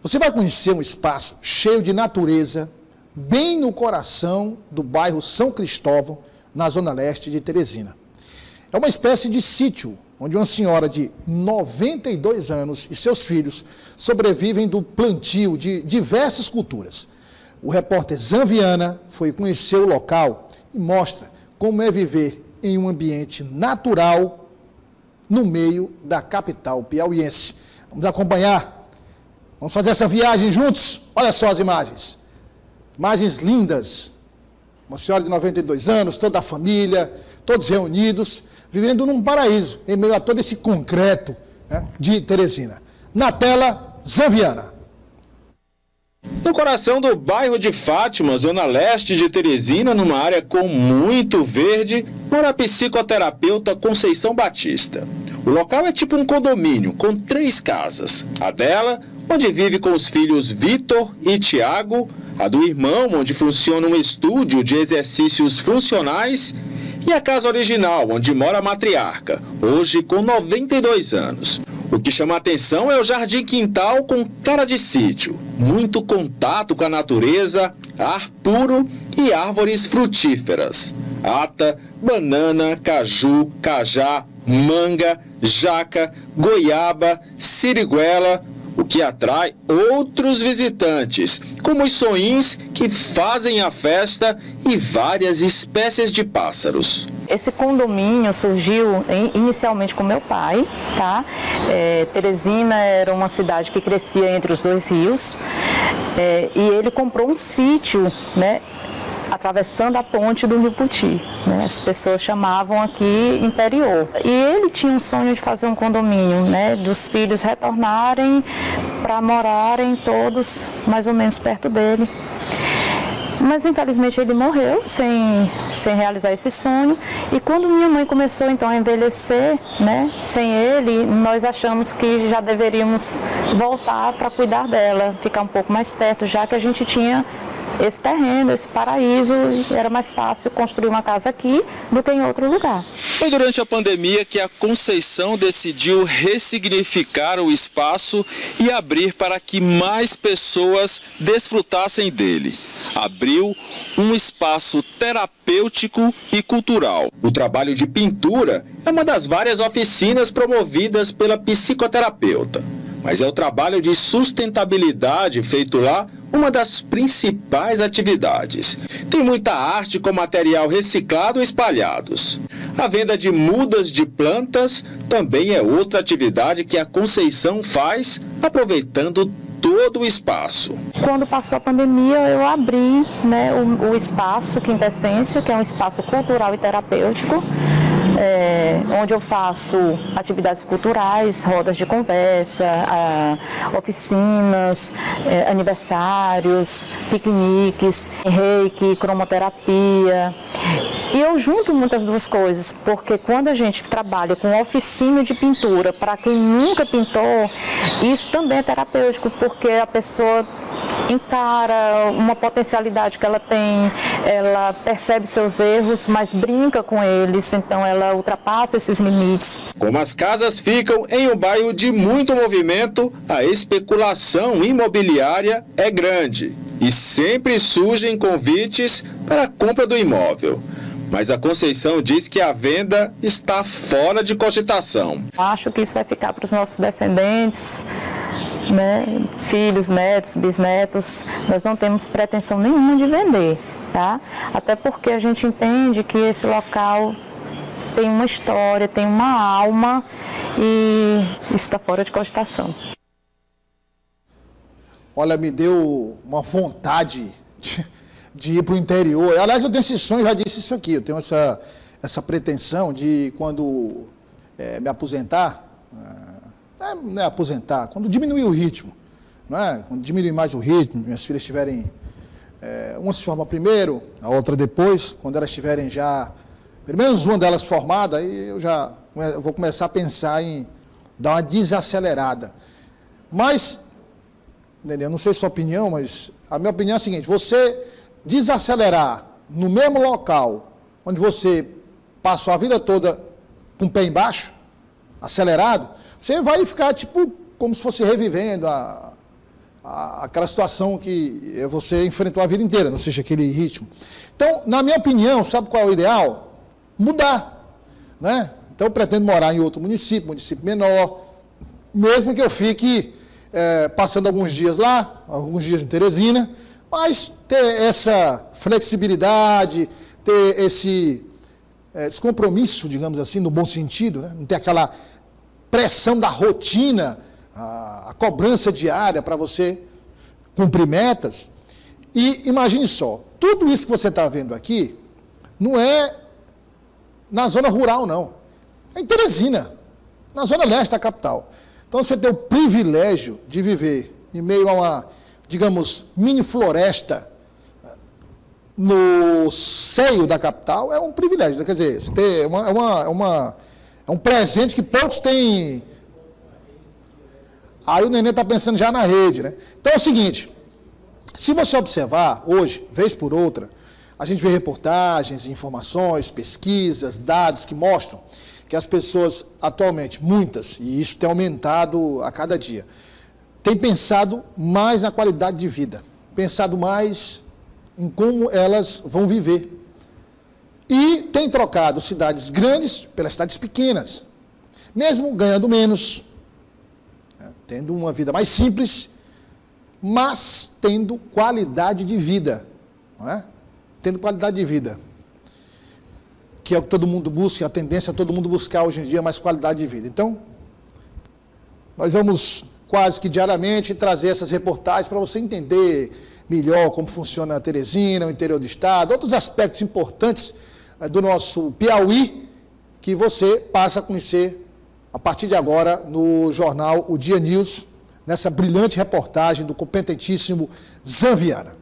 Você vai conhecer um espaço cheio de natureza, bem no coração do bairro São Cristóvão, na zona leste de Teresina. É uma espécie de sítio, onde uma senhora de 92 anos e seus filhos sobrevivem do plantio de diversas culturas. O repórter Zanviana foi conhecer o local e mostra como é viver em um ambiente natural no meio da capital piauiense. Vamos acompanhar. Vamos fazer essa viagem juntos? Olha só as imagens. Imagens lindas. Uma senhora de 92 anos, toda a família, todos reunidos, vivendo num paraíso, em meio a todo esse concreto, né, de Teresina. Na tela, Zanviana. No coração do bairro de Fátima, zona leste de Teresina, numa área com muito verde, mora a psicoterapeuta Conceição Batista. O local é tipo um condomínio, com 3 casas. A dela, onde vive com os filhos Vitor e Tiago, a do irmão, onde funciona um estúdio de exercícios funcionais, e a casa original, onde mora a matriarca, hoje com 92 anos. O que chama a atenção é o jardim quintal com cara de sítio, muito contato com a natureza, ar puro e árvores frutíferas. Ata, banana, caju, cajá, manga, jaca, goiaba, siriguela, o que atrai outros visitantes, como os soins que fazem a festa e várias espécies de pássaros. Esse condomínio surgiu inicialmente com meu pai, tá? Teresina era uma cidade que crescia entre os 2 rios, e ele comprou um sítio, né, atravessando a ponte do Rio Puti, né? As pessoas chamavam aqui interior. E ele tinha um sonho de fazer um condomínio, né, dos filhos retornarem para morarem todos mais ou menos perto dele. Mas infelizmente ele morreu sem realizar esse sonho, e quando minha mãe começou então a envelhecer, né, sem ele, nós achamos que já deveríamos voltar para cuidar dela, ficar um pouco mais perto, já que a gente tinha esse terreno, esse paraíso, era mais fácil construir uma casa aqui do que em outro lugar. Foi durante a pandemia que a Conceição decidiu ressignificar o espaço e abrir para que mais pessoas desfrutassem dele. Abriu um espaço terapêutico e cultural. O trabalho de pintura é uma das várias oficinas promovidas pela psicoterapeuta, mas é o trabalho de sustentabilidade feito lá uma das principais atividades. Tem muita arte com material reciclado espalhados. A venda de mudas de plantas também é outra atividade que a Conceição faz, aproveitando todo o espaço. Quando passou a pandemia, eu abri, né, o espaço Quintessência, que é um espaço cultural e terapêutico, onde eu faço atividades culturais, rodas de conversa, oficinas, aniversários, piqueniques, reiki, cromoterapia. E eu junto muitas duas coisas, porque quando a gente trabalha com oficina de pintura, para quem nunca pintou, isso também é terapêutico, porque a pessoa encara uma potencialidade que ela tem, ela percebe seus erros, mas brinca com eles, então ela ultrapassa esses limites. Como as casas ficam em um bairro de muito movimento, a especulação imobiliária é grande e sempre surgem convites para a compra do imóvel. Mas a Conceição diz que a venda está fora de cogitação. Acho que isso vai ficar para os nossos descendentes, né, filhos, netos, bisnetos. Nós não temos pretensão nenhuma de vender, tá? Até porque a gente entende que esse local tem uma história, tem uma alma e está fora de cogitação. Olha, me deu uma vontade de ir para o interior. Aliás, eu tenho esse sonho, já disse isso aqui, eu tenho essa pretensão de quando me aposentar, não é aposentar, quando diminuir o ritmo, não é? Quando diminuir mais o ritmo, minhas filhas estiverem, uma se forma primeiro, a outra depois, quando elas estiverem já, pelo menos uma delas formada, aí eu vou começar a pensar em dar uma desacelerada. Mas, eu não sei sua opinião, mas a minha opinião é a seguinte: você desacelerar no mesmo local onde você passou a vida toda com o pé embaixo, acelerado, você vai ficar tipo como se fosse revivendo aquela situação que você enfrentou a vida inteira, não seja aquele ritmo. Então, na minha opinião, sabe qual é o ideal? Mudar, né? Então, eu pretendo morar em outro município menor, mesmo que eu fique passando alguns dias lá, alguns dias em Teresina, mas ter essa flexibilidade, ter esse descompromisso, digamos assim, no bom sentido, né? Não ter aquela pressão da rotina, a cobrança diária para você cumprir metas. E imagine só, tudo isso que você está vendo aqui não é na zona rural, não. É em Teresina, na zona leste da capital. Então você tem o privilégio de viver em meio a uma, digamos, mini floresta no seio da capital, é um privilégio. Quer dizer, você tem é um presente que poucos têm. Aí o neném está pensando já na rede, né? Então é o seguinte, se você observar hoje, vez por outra, a gente vê reportagens, informações, pesquisas, dados que mostram que as pessoas atualmente, muitas, e isso tem aumentado a cada dia, têm pensado mais na qualidade de vida, pensado mais em como elas vão viver. E têm trocado cidades grandes pelas cidades pequenas, mesmo ganhando menos, tendo uma vida mais simples, mas tendo qualidade de vida, não é? Tendo qualidade de vida, que é o que todo mundo busca, a tendência é todo mundo buscar hoje em dia mais qualidade de vida. Então, nós vamos quase que diariamente trazer essas reportagens para você entender melhor como funciona a Teresina, o interior do estado, outros aspectos importantes do nosso Piauí, que você passa a conhecer a partir de agora no jornal O Dia News, nessa brilhante reportagem do competentíssimo Zanviana.